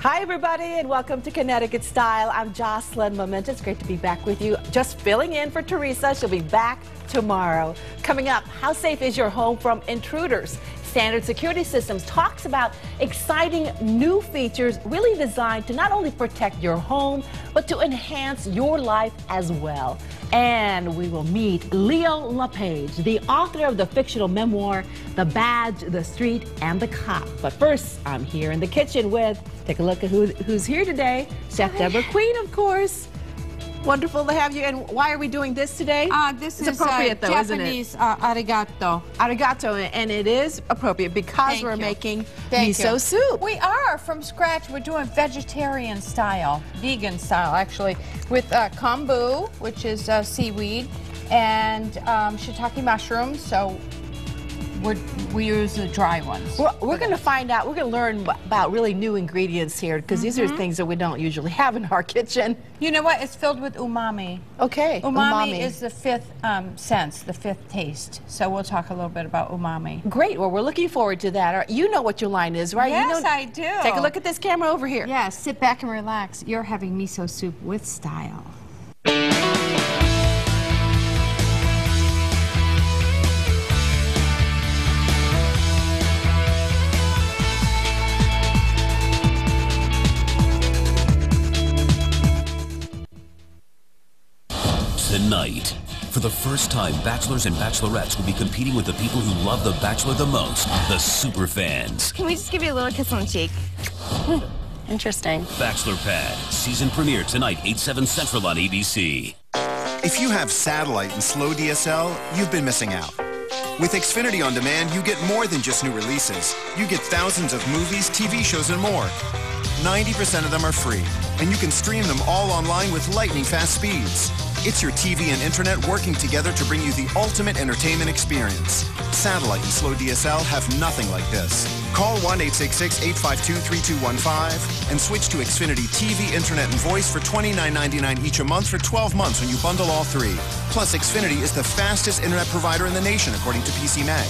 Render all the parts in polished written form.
Hi, everybody, and welcome to Connecticut Style. I'm Jocelyn Memento. It's great to be back with you. Just filling in for Teresa. She'll be back tomorrow. Coming up, how safe is your home from intruders? Standard Security Systems talks about exciting new features really designed to not only protect your home, but to enhance your life as well. And we will meet Leo LePage, the author of the fictional memoir, The Badge, the Street, and the Cop. But first, I'm here in the kitchen with, take a look at who's here today. Chef Deborah Queen, of course. Wonderful to have you. And why are we doing this today? This it's is appropriate, though, Japanese, isn't it? arigato. Arigato, and it is appropriate because we're making miso soup. We are from scratch. We're doing vegetarian style, vegan style, actually, with kombu, which is seaweed, and shiitake mushrooms. So we use the dry ones. We're going to find out. We're going to learn about really new ingredients here because these are things that we don't usually have in our kitchen. You know what? It's filled with umami. Okay. Umami is the fifth sense, the fifth taste. So we'll talk a little bit about umami. Great. Well, we're looking forward to that. You know what your line is, right? Yes, you know, I do. Take a look at this camera over here. Yeah, sit back and relax. You're having miso soup with style. Tonight, for the first time, bachelors and bachelorettes will be competing with the people who love The Bachelor the most, the super fans. Can we just give you a little kiss on the cheek? Interesting. Bachelor Pad, season premiere tonight, 8/7 Central on ABC. If you have satellite and slow DSL, you've been missing out. With Xfinity On Demand, you get more than just new releases. You get thousands of movies, TV shows, and more. 90% of them are free, and you can stream them all online with lightning-fast speeds. It's your TV and internet working together to bring you the ultimate entertainment experience. Satellite and slow DSL have nothing like this. Call 1-866-852-3215 and switch to Xfinity TV, internet, and voice for $29.99 each a month for 12 months when you bundle all three. Plus, Xfinity is the fastest internet provider in the nation, according to PC Mag.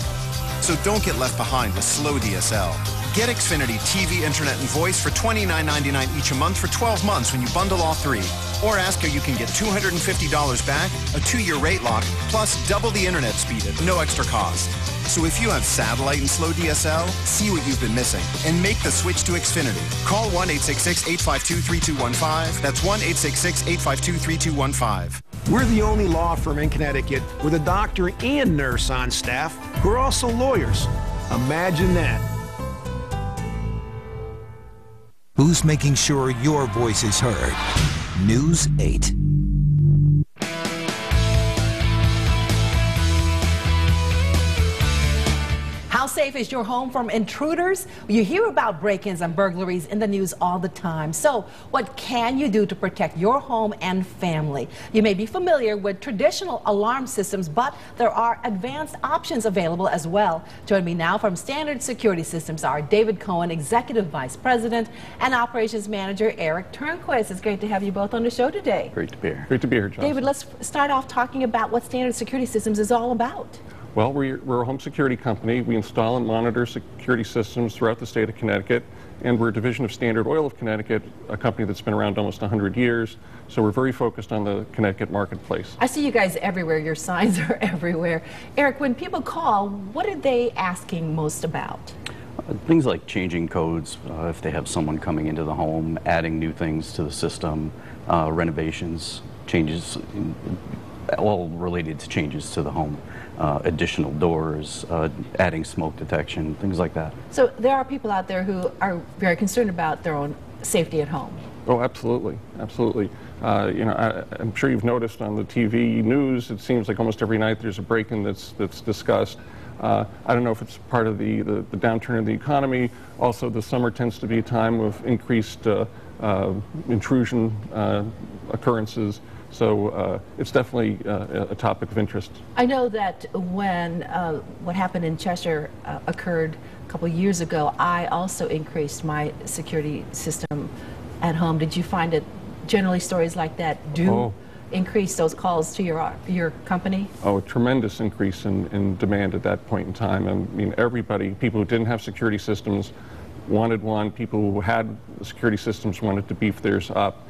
So don't get left behind with slow DSL. Get Xfinity TV, internet, and voice for $29.99 each a month for 12 months when you bundle all three. Or ask how you can get $250 back, a 2-year rate lock, plus double the internet speed at no extra cost. So if you have satellite and slow DSL, see what you've been missing and make the switch to Xfinity. Call 1-866-852-3215. That's 1-866-852-3215. We're the only law firm in Connecticut with a doctor and nurse on staff who are also lawyers. Imagine that. Who's making sure your voice is heard? News 8. How safe is your home from intruders? You hear about break-ins and burglaries in the news all the time. So what can you do to protect your home and family? You may be familiar with traditional alarm systems, but there are advanced options available as well. Join me now from Standard Security Systems are David Cohen, Executive Vice President, and Operations Manager Eric Turnquist. It's great to have you both on the show today. Great to be here. Great to be here, Jocelyn. David, let's start off talking about what Standard Security Systems is all about. Well, we're a home security company. We install and monitor security systems throughout the state of Connecticut, and we're a division of Standard Oil of Connecticut, a company that's been around almost 100 years. So we're very focused on the Connecticut marketplace. I see you guys everywhere. Your signs are everywhere. Eric, when people call, what are they asking most about? Things like changing codes, if they have someone coming into the home, adding new things to the system, renovations, changes, all related to changes to the home. Additional doors, adding smoke detection, things like that. So there are people out there who are very concerned about their own safety at home. Oh, absolutely, absolutely. You know, I'm sure you've noticed on the TV news, it seems like almost every night there's a break-in that's discussed. I don't know if it's part of the downturn in the economy. Also, the summer tends to be a time of increased intrusion occurrences. So it's definitely a topic of interest. I know that when what happened in Cheshire occurred a couple years ago, I also increased my security system at home. Did you find that generally stories like that do increase those calls to your company? Oh, a tremendous increase in demand at that point in time. I mean, everybody, people who didn't have security systems, wanted one. People who had security systems wanted to beef theirs up.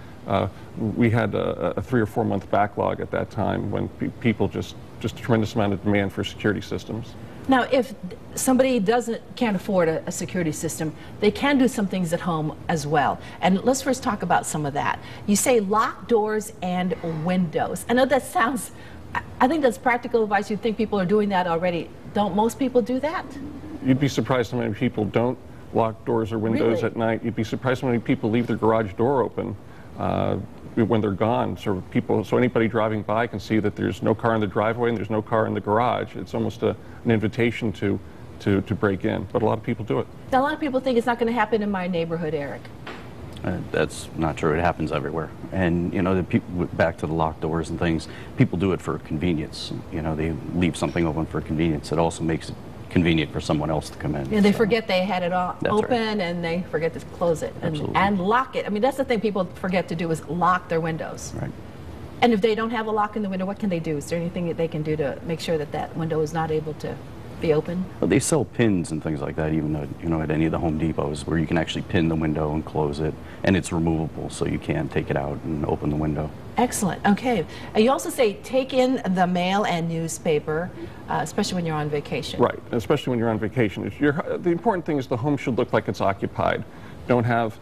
We had a 3 or 4 month backlog at that time when people just a tremendous amount of demand for security systems. Now, if somebody can't afford a security system, they can do some things at home as well. And let's first talk about some of that. You say lock doors and windows. I know that sounds, I think that's practical advice. You'd think people are doing that already. Don't most people do that? You'd be surprised how many people don't lock doors or windows at night. You'd be surprised how many people leave their garage door open when they're gone. So anybody driving by can see that there's no car in the driveway and there's no car in the garage. It's almost an invitation to break in, but a lot of people do it. Now, a lot of people think it's not going to happen in my neighborhood, Eric. That's not true. It happens everywhere. And, you know, back to the locked doors and things, people do it for convenience. You know, they leave something open for convenience. It also makes it convenient for someone else to come in. Yeah, they forget they had it all open, and they forget to close it and lock it. I mean, that's the thing people forget to do, is lock their windows. Right. And if they don't have a lock in the window, what can they do? Is there anything that they can do to make sure that that window is not able to be open? Well, they sell pins and things like that, even at any of the Home Depots, where you can actually pin the window and close it, and it's removable, so you can take it out and open the window. Excellent. Okay. You also say take in the mail and newspaper, especially when you're on vacation. Right, especially when you're on vacation. The important thing is the home should look like it's occupied. Don't have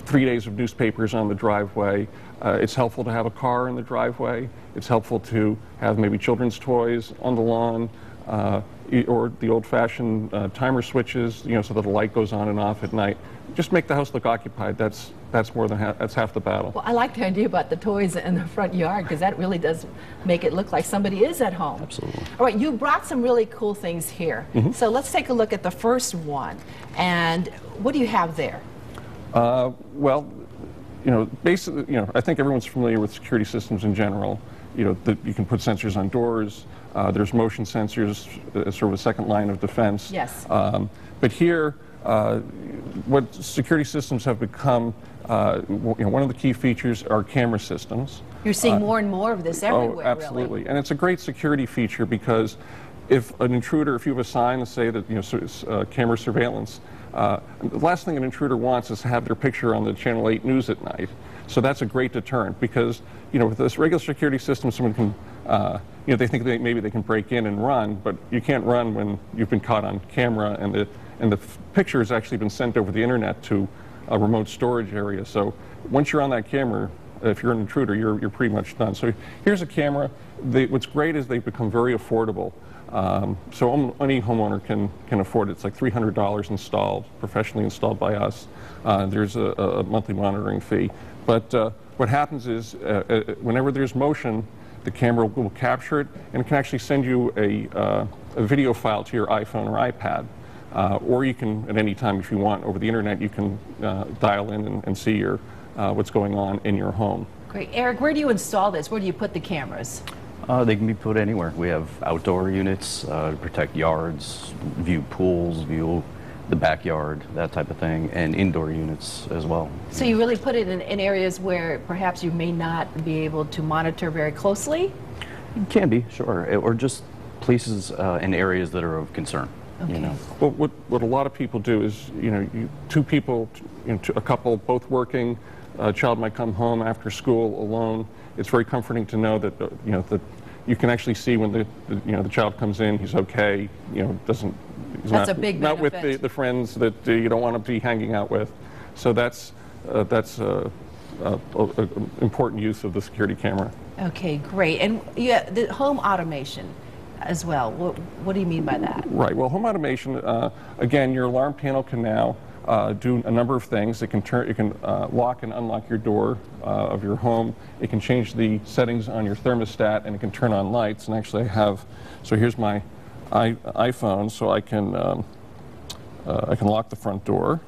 3 days of newspapers on the driveway. It's helpful to have a car in the driveway. It's helpful to have maybe children's toys on the lawn, or the old-fashioned timer switches, you know, so that the light goes on and off at night. Just make the house look occupied. That's more than that's half the battle. Well, I like the idea about the toys in the front yard, because that really does make it look like somebody is at home. Absolutely. All right, you brought some really cool things here. So let's take a look at the first one. And what do you have there? Well, you know, basically, you know, I think everyone's familiar with security systems in general. You know, you can put sensors on doors. There's motion sensors, sort of a second line of defense. Yes. But here, what security systems have become, you know, one of the key features are camera systems. You're seeing more and more of this everywhere, Oh, absolutely. really. And it's a great security feature, because if an intruder, if you have a sign to say that, you know, camera surveillance, the last thing an intruder wants is to have their picture on the Channel 8 news at night. So that's a great deterrent, because, you know, with this regular security system, someone can, you know, they think maybe they can break in and run, but you can't run when you've been caught on camera and the picture has actually been sent over the internet to a remote storage area. So once you're on that camera, if you're an intruder, you're pretty much done. So here's a camera. What's great is they've become very affordable. So any homeowner can afford it. It's like $300 installed, professionally installed by us. There's a monthly monitoring fee. But what happens is whenever there's motion, the camera will capture it, and it can actually send you a video file to your iPhone or iPad. Or you can, at any time, if you want, over the internet, you can dial in and see what's going on in your home. Great. Eric, where do you install this? Where do you put the cameras? They can be put anywhere. We have outdoor units to protect yards, view pools, view the backyard, that type of thing, and indoor units as well. So you really put it in areas where perhaps you may not be able to monitor very closely? It can be, sure, or just places and areas that are of concern. Okay. You know. Well, what a lot of people do is, you know, two people, you know, a couple both working, a child might come home after school alone. It's very comforting to know that, you know, that you can actually see when the child comes in, he's okay, you know, he's That's a big not with benefit. the friends that you don't want to be hanging out with. So that's important use of the security camera. Okay, great. And yeah, the home automation as well. What do you mean by that? Right. Well, home automation, again, your alarm panel can now do a number of things. It can lock and unlock your door of your home. It can change the settings on your thermostat, and it can turn on lights. And actually, so here's my iPhone, so I can lock the front door.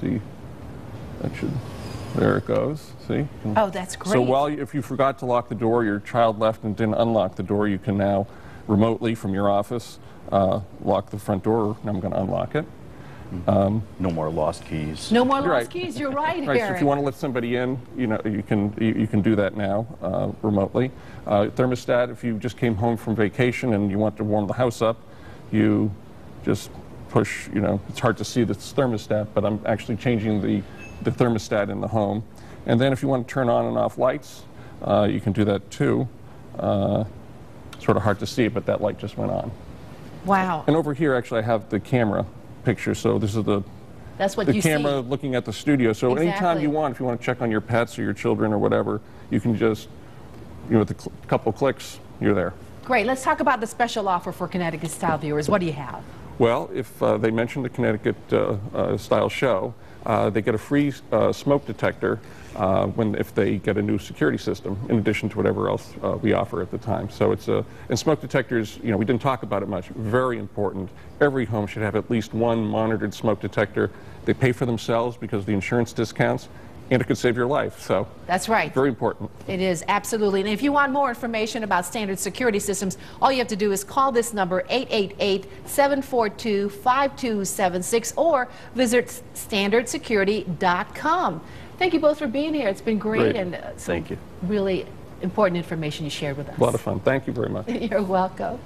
See, there it goes. See? Oh, that's great. So if you forgot to lock the door, your child left and didn't unlock the door, you can now remotely from your office lock the front door. Now I'm going to unlock it. No more lost keys. No more lost keys. You're right, Right. Eric. So if you want to let somebody in, you know, you can do that now remotely. Thermostat. If you just came home from vacation and you want to warm the house up, you just push, it's hard to see this thermostat, but I'm actually changing the thermostat in the home. And then if you want to turn on and off lights, you can do that too. Sort of hard to see, but that light just went on. Wow. And over here, actually, I have the camera picture. So this is That's what the you camera see. looking at the studio. So anytime you want, if you want to check on your pets or your children or whatever, you can just, with a couple clicks, you're there. Great. Let's talk about the special offer for Connecticut Style viewers. What do you have? Well, if they mention the Connecticut Style show, they get a free smoke detector if they get a new security system, in addition to whatever else we offer at the time. So and smoke detectors, we didn't talk about it much, very important. Every home should have at least one monitored smoke detector. They pay for themselves because of the insurance discounts, and it could save your life. So that's right. Very important. It is, absolutely. And if you want more information about standard security systems, all you have to do is call this number, 888-742-5276, or visit standardsecurity.com. Thank you both for being here. It's been great. And thank you. Really important information you shared with us. A lot of fun. Thank you very much. You're welcome.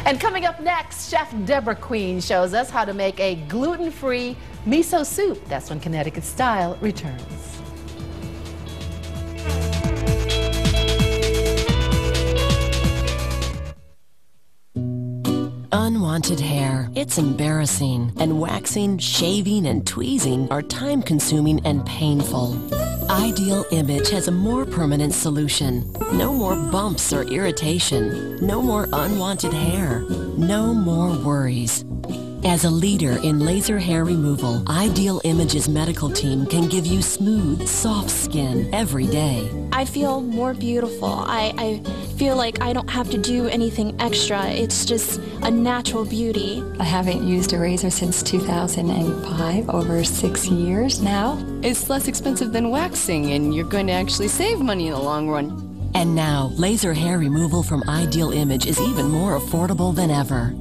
And coming up next, Chef Deborah Queen shows us how to make a gluten-free miso soup. That's when Connecticut Style returns. Unwanted hair. It's embarrassing, and waxing, shaving, and tweezing are time-consuming and painful. Ideal Image has a more permanent solution. No more bumps or irritation. No more unwanted hair. No more worries. As a leader in laser hair removal, Ideal Image's medical team can give you smooth, soft skin every day. I feel more beautiful. I feel like I don't have to do anything extra. It's just a natural beauty. I haven't used a razor since 2005, over 6 years now. It's less expensive than waxing, and you're going to actually save money in the long run. And now, laser hair removal from Ideal Image is even more affordable than ever.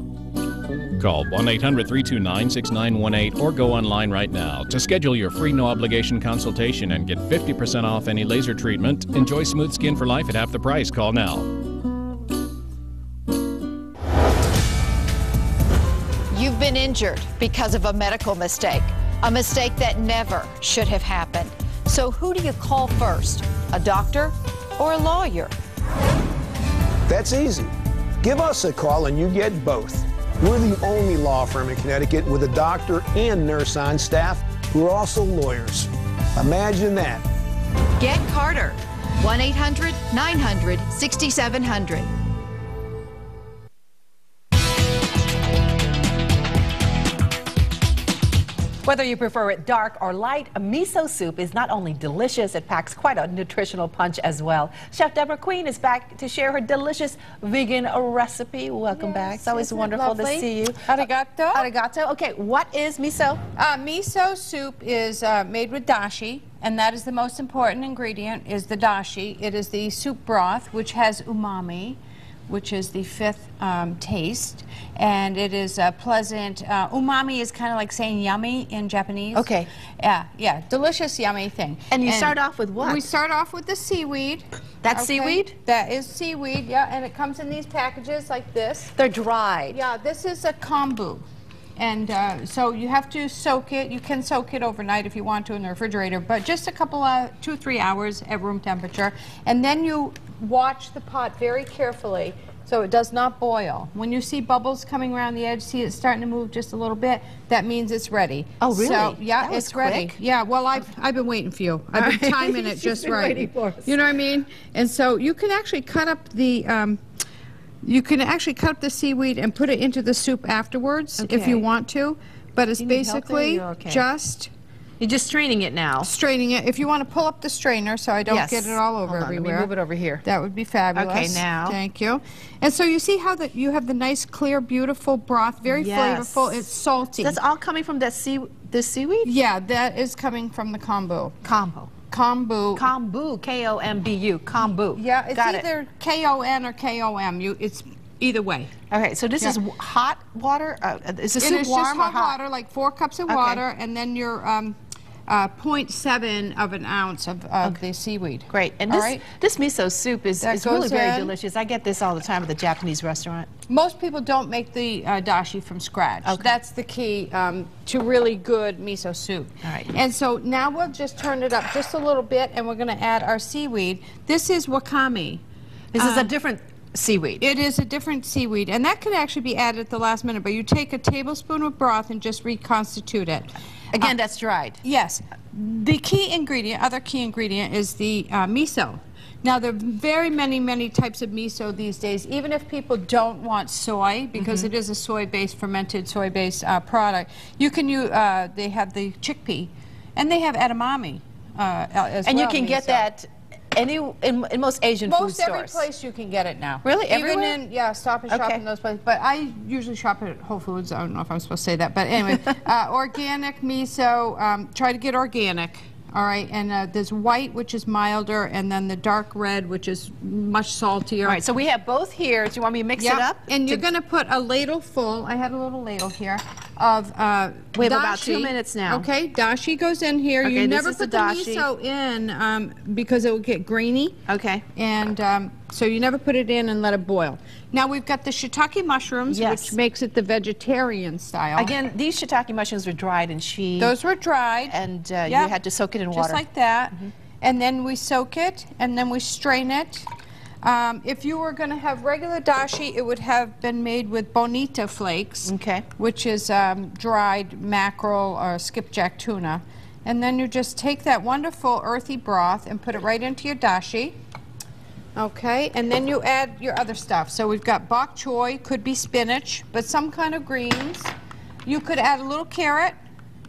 Call 1-800-329-6918 or go online right now to schedule your free no-obligation consultation and get 50% off any laser treatment. Enjoy smooth skin for life at half the price. Call now. You've been injured because of a medical mistake, a mistake that never should have happened. So who do you call first, a doctor or a lawyer? That's easy. Give us a call and you get both. We're the only law firm in Connecticut with a doctor and nurse on staff who are also lawyers. Imagine that. Get Carter, 1-800-900-6700. Whether you prefer it dark or light, a miso soup is not only delicious, it packs quite a nutritional punch as well. Chef Deborah Queen is back to share her delicious vegan recipe. Welcome back. It's always wonderful to see you. Arigato. Arigato. Okay, what is miso? Miso soup is made with dashi, and that is the most important ingredient, is the dashi. It is the soup broth, which has umami, which is the fifth taste, and it is a pleasant, umami is kind of like saying yummy in Japanese. Okay. Yeah, delicious yummy thing. And you start off with what? We start off with the seaweed. That's seaweed? That is seaweed, yeah, and it comes in these packages like this. They're dried. Yeah, this is a kombu. And so you have to soak it. You can soak it overnight if you want to in the refrigerator, but just a couple of 2-3 hours at room temperature. And then you watch the pot very carefully so it does not boil. When you see bubbles coming around the edge, see it starting to move just a little bit, that means it's ready. Oh, really? So, yeah, that was it's ready. quick. Yeah, well, I've been waiting for you. I've been timing it just been right. waiting for us. You know what I mean? And so you can actually cut up the seaweed and put it into the soup afterwards if you want to, but it's basically just... You're just straining it now. Straining it. If you want to pull up the strainer so I don't get it all over everywhere. Let me move it over here. That would be fabulous. Okay, now. Thank you. And so you see how you have the nice, clear, beautiful broth, very flavorful. It's salty. That's all coming from this seaweed? Yeah, that is coming from the kombu. Kombu. K-O-M-B-U. Kombu. Yeah, it's either K-O-N or K-O-M. It's either way. Okay, so this is hot water? Is the soup warm or hot? It is just hot water, like 4 cups of water, and then your 0.7 of an ounce of the seaweed. Great. And this miso soup is really very delicious. I get this all the time at the Japanese restaurant. Most people don't make the dashi from scratch. Okay. That's the key to really good miso soup. All right. And so now we'll just turn it up just a little bit, and we're going to add our seaweed. This is wakame. This is a different seaweed. It is a different seaweed, and that could actually be added at the last minute, but you take a tablespoon of broth and just reconstitute it. Again, that's dried. Yes. The key ingredient, other key ingredient, is the miso. Now, there are very many types of miso these days, even if people don't want soy, because it is a soy-based, fermented soy-based product. You can use, they have the chickpea, and they have edamame as well. And you can get that in most Asian food stores. Most every place you can get it now. Really? Even Everywhere? in, Stop and Shop in those places. But I usually shop at Whole Foods. I don't know if I'm supposed to say that. But anyway, organic miso, try to get organic. All right, and there's white, which is milder, and then the dark red, which is much saltier. All right, so we have both here. Do you want me to mix it up? And you're going to put a ladle full, I had a little ladle here, of we have about 2 minutes now. Okay, dashi goes in here. Okay, you never put the miso in because it will get grainy. Okay. And so you never put it in and let it boil. Now we've got the shiitake mushrooms, which makes it the vegetarian style. Again, these shiitake mushrooms were dried and Those were dried. And you had to soak it in water. Just like that. And then we soak it, and then we strain it. If you were going to have regular dashi, it would have been made with bonita flakes, which is dried mackerel or skipjack tuna. And then you just take that wonderful earthy broth and put it right into your dashi. Okay, and then you add your other stuff. So we've got bok choy, could be spinach, but some kind of greens. You could add a little carrot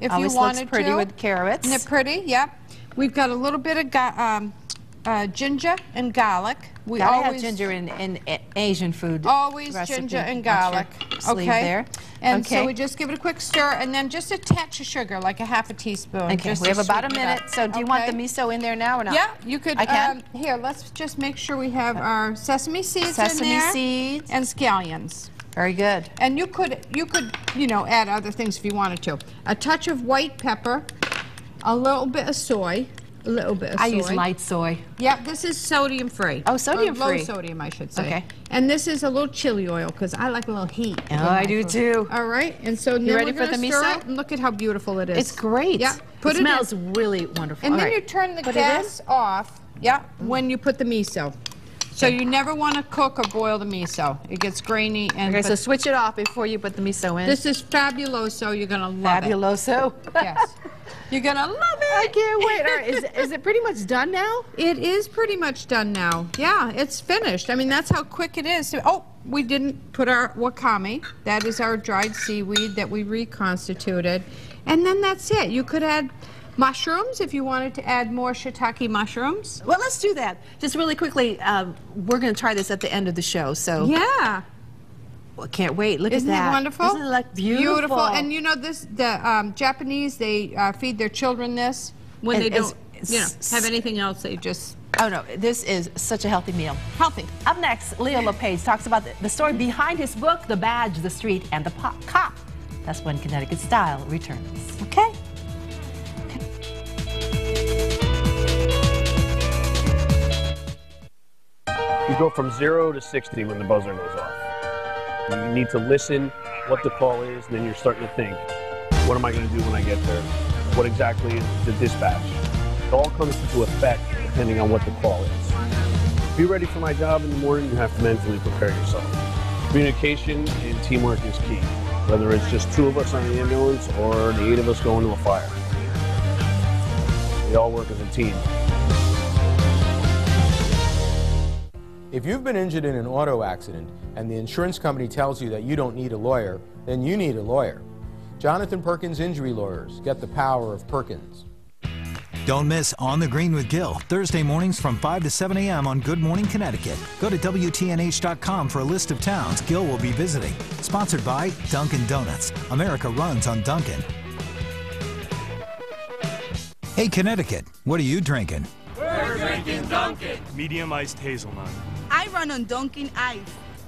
if you wanted to. Always looks pretty with carrots. Isn't it pretty? Yep. We've got a little bit of ginger and garlic. We always have ginger in Asian food. Always ginger and garlic. Okay. There. And so we just give it a quick stir, and then just a touch of sugar, like a half a teaspoon. Okay. We have about a minute. So do you want the miso in there now or not? Yeah, you could. I can. Here, let's just make sure we have our sesame seeds in there. Sesame seeds and scallions. Very good. And you could add other things if you wanted to. A touch of white pepper, a little bit of soy. A little bit of soy. I use light soy. Yeah, this is sodium free. Oh, sodium free. Low sodium, I should say. Okay. And this is a little chili oil because I like a little heat. Oh, I do too. All right, and so you ready for the miso? And look at how beautiful it is. It's great. Yeah. It smells really wonderful. And then you turn the gas off. Yeah. When you put the miso. So you never want to cook or boil the miso. It gets grainy. And okay, so switch it off before you put the miso in. This is fabuloso. You're gonna love it. Fabuloso. Yes. You're gonna love it. I can't wait. All right, is it pretty much done now? It is pretty much done now. Yeah, it's finished. I mean, that's how quick it is. Oh, we didn't put our wakame. That is our dried seaweed that we reconstituted. And then that's it. You could add mushrooms if you wanted to add more shiitake mushrooms. Well, let's do that. Just really quickly, we're going to try this at the end of the show. So yeah. Well, can't wait. Look at that. Isn't it wonderful? Isn't it like beautiful? And you know this, the Japanese, they feed their children this when they don't have anything else. They just... Oh no, this is such a healthy meal. Healthy. Up next, Leo LePage talks about the story behind his book, The Badge, the Street, and the Cop. That's when Connecticut Style returns. Okay? You go from 0 to 60 when the buzzer goes off. You need to listen what the call is, and then you're starting to think, what am I going to do when I get there? What exactly is the dispatch? It all comes into effect depending on what the call is. To be ready for my job in the morning, you have to mentally prepare yourself. Communication and teamwork is key, whether it's just 2 of us on the ambulance or the 8 of us going to a fire. We all work as a team. If you've been injured in an auto accident and the insurance company tells you that you don't need a lawyer, then you need a lawyer. Jonathan Perkins Injury Lawyers. Get the power of Perkins. Don't miss On the Green with Gil, Thursday mornings from 5 to 7 a.m. on Good Morning Connecticut. Go to WTNH.com for a list of towns Gil will be visiting. Sponsored by Dunkin' Donuts. America runs on Dunkin'. Hey, Connecticut, what are you drinking? We're drinking Dunkin'. Medium iced hazelnut. I run on Dunkin' Ice.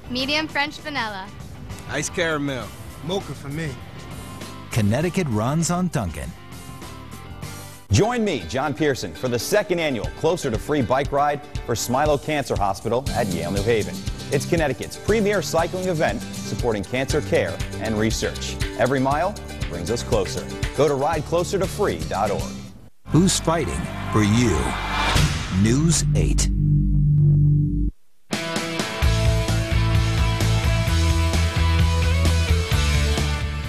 Medium French vanilla. Ice caramel. Mocha for me. Connecticut runs on Dunkin'. Join me, John Pearson, for the second annual Closer to Free bike ride for Smilo Cancer Hospital at Yale New Haven. It's Connecticut's premier cycling event supporting cancer care and research. Every mile brings us closer. Go to rideclosertofree.org. Who's fighting for you? News 8.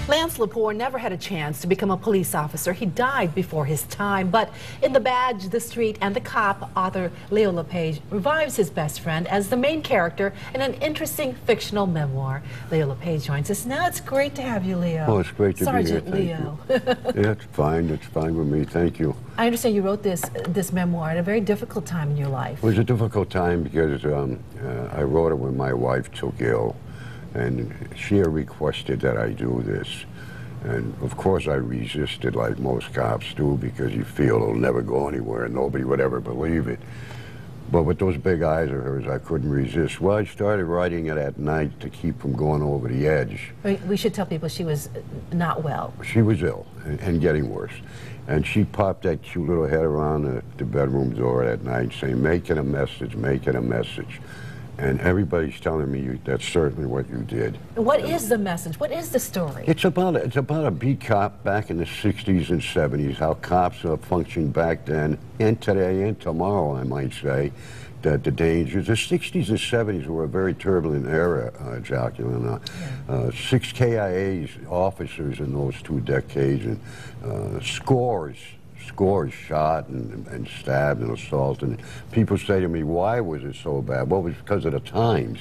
Lance Lepore never had a chance to become a police officer. He died before his time. But in The Badge, The Street, and The Cop, author Leo LePage revives his best friend as the main character in an interesting fictional memoir. Leo LePage joins us now. It's great to have you, Leo. Oh, it's great to Sergeant be here. Leo. Yeah, it's fine. It's fine with me. Thank you. I understand you wrote this memoir at a very difficult time in your life. It was a difficult time because I wrote it when my wife took ill, and she had requested that I do this. And of course I resisted like most cops do, because you feel it'll never go anywhere and nobody would ever believe it. But with those big eyes of hers, I couldn't resist. Well, I started writing it at night to keep from going over the edge. We should tell people she was not well. She was ill and getting worse. And she popped that cute little head around the bedroom door at night saying, "Make it a message, make it a message." And everybody's telling me that's certainly what you did. What is the message? What is the story? It's about a beat cop back in the 60s and 70s, how cops functioned back then, and today, and tomorrow, I might say, that the dangers. The 60s and 70s were a very turbulent era, Jacqueline. 6 KIA officers in those 2 decades, and scores shot and stabbed and assaulted. And people say to me, why was it so bad? Well, it was because of the times.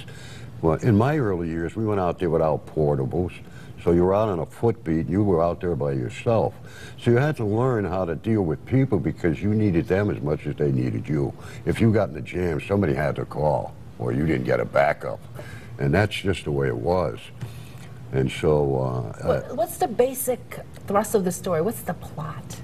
Well, in my early years, we went out there without portables. So you were out on a footbeat, you were out there by yourself. So you had to learn how to deal with people, because you needed them as much as they needed you. If you got in a jam, somebody had to call, or you didn't get a backup. And that's just the way it was. And so... what's the basic thrust of the story? What's the plot?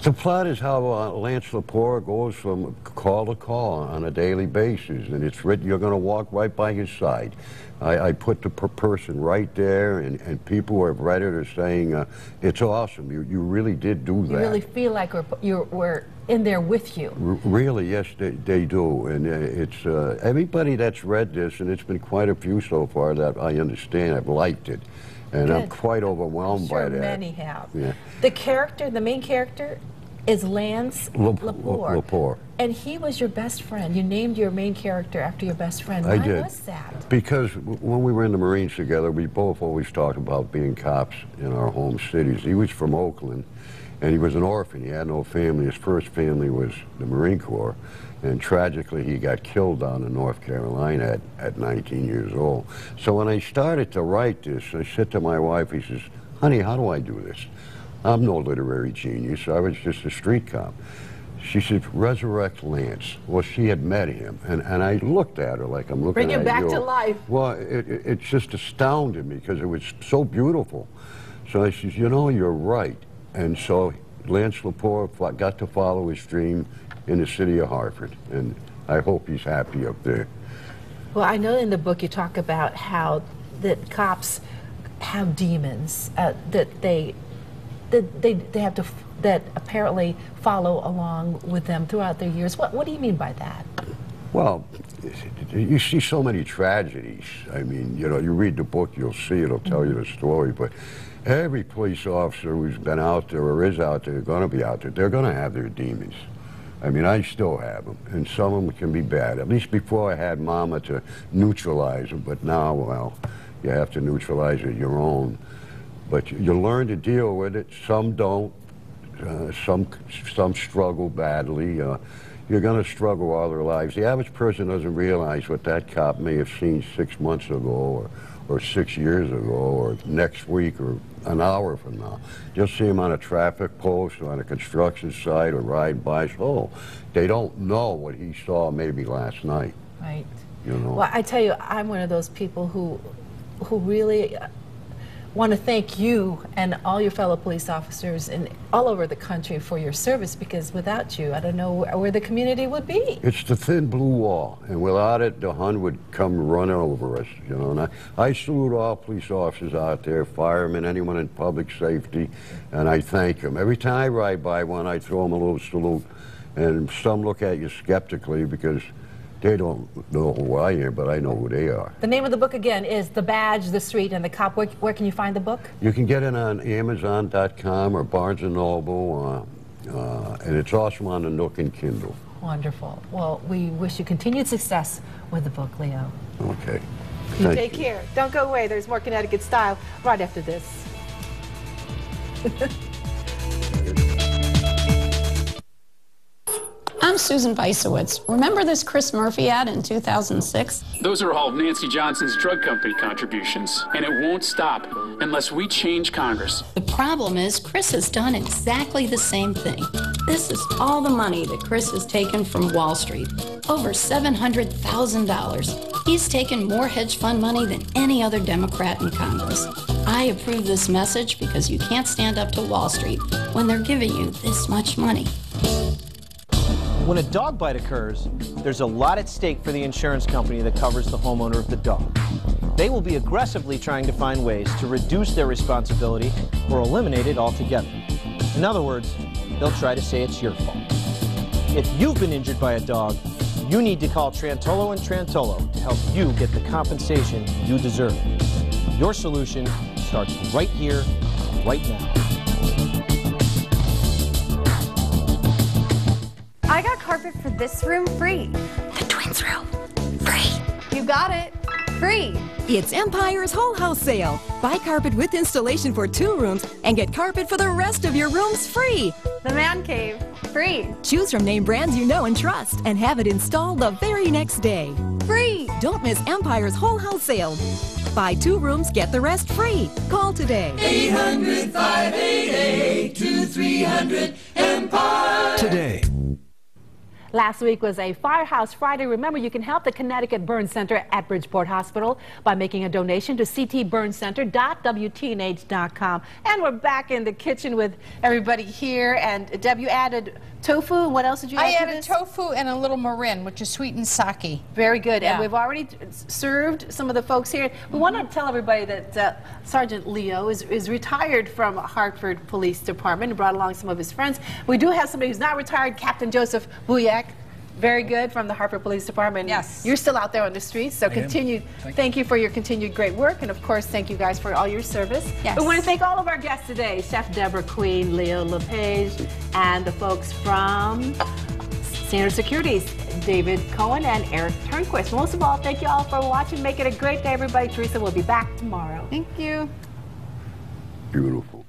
The plot is how Lance Lepore goes from call to call on a daily basis, and it's written, you're going to walk right by his side. I put the person right there, and people who have read it are saying, it's awesome, you really did do that. You really feel like we're in there with you. Really, yes, they do. And it's everybody that's read this, and it's been quite a few so far that I understand, have liked it. And I'm quite overwhelmed by that. Many have. Yeah. The main character is Lance Lepore. And he was your best friend. You named your main character after your best friend. Why was that? Because when we were in the Marines together, we both always talked about being cops in our home cities. He was from Oakland, and he was an orphan. He had no family. His first family was the Marine Corps. And tragically, he got killed down in North Carolina at 19 years old. So when I started to write this, I said to my wife, he says, honey, how do I do this? I'm no literary genius. I was just a street cop. She said, resurrect Lance. Well, she had met him, and I looked at her like I'm looking at you. Bring him back to life. Well, it just astounded me, because it was so beautiful. So I said, you know, you're right. And so Lance Lepore got to follow his dream in the city of Hartford, and I hope he's happy up there. Well, I know in the book you talk about how that cops have demons that apparently follow along with them throughout their years. What do you mean by that? Well, you see so many tragedies. I mean, you know, you read the book, you'll see, it'll tell you the story, but every police officer who's been out there or is out there, going to be out there, they're going to have their demons. I mean, I still have them, and some of them can be bad. At least before I had Mama to neutralize them, but now, well, you have to neutralize it your own. But you learn to deal with it. Some don't. Some struggle badly. You're going to struggle all their lives. The average person doesn't realize what that cop may have seen 6 months ago, or 6 years ago, or next week, or an hour from now. You'll see him on a traffic post, or on a construction site, or riding by. So they don't know what he saw maybe last night. Right. You know. Well, I tell you, I'm one of those people who really want to thank you and all your fellow police officers and all over the country for your service, because without you, I don't know where the community would be. It's the thin blue wall, and without it, the Hun would come running over us, you know. And I salute all police officers out there, firemen, anyone in public safety, and I thank them. Every time I ride by one, I throw them a little salute, and some look at you skeptically because they don't know who I am, but I know who they are. The name of the book again is The Badge, the Street, and the Cop. Where can you find the book? You can get it on Amazon.com or Barnes & Noble, and it's also on the Nook and Kindle. Wonderful. Well, we wish you continued success with the book, Leo. Okay. You take care. Don't go away. There's more Connecticut Style right after this. I'm Susan Beisowitz. Remember this Chris Murphy ad in 2006? Those are all of Nancy Johnson's drug company contributions, and it won't stop unless we change Congress. The problem is Chris has done exactly the same thing. This is all the money that Chris has taken from Wall Street, over $700,000. He's taken more hedge fund money than any other Democrat in Congress. I approve this message because you can't stand up to Wall Street when they're giving you this much money. When a dog bite occurs, there's a lot at stake for the insurance company that covers the homeowner of the dog. They will be aggressively trying to find ways to reduce their responsibility or eliminate it altogether. In other words, they'll try to say it's your fault. If you've been injured by a dog, you need to call Trantolo & Trantolo to help you get the compensation you deserve. Your solution starts right here, right now. I got carpet for this room free. The twins room, free. You got it, free. It's Empire's Whole House Sale. Buy carpet with installation for 2 rooms and get carpet for the rest of your rooms free. The man cave, free. Choose from name brands you know and trust and have it installed the very next day. Free. Don't miss Empire's Whole House Sale. Buy 2 rooms, get the rest free. Call today. 800-588-2300 Empire. Today. Last week was a Firehouse Friday. Remember, you can help the Connecticut Burn Center at Bridgeport Hospital by making a donation to ctburncenter.wtnh.com. And we're back in the kitchen with everybody here. And Deb, you added tofu. What else did you add? I added tofu and a little marin, which is sweetened sake. Very good. Yeah. And we've already served some of the folks here. We want to tell everybody that Sergeant Leo is retired from Hartford Police Department and brought along some of his friends. We do have somebody who's not retired, Captain Joseph Bouyak. Very good, from the Hartford Police Department. Yes. You're still out there on the streets, so continue. Thank you for your continued great work, and of course, thank you guys for all your service. Yes. We want to thank all of our guests today, Chef Deborah Queen, Leo LePage, and the folks from Senior Securities, David Cohen and Eric Turnquist. Most of all, thank you all for watching. Make it a great day, everybody. Teresa will be back tomorrow. Thank you. Beautiful.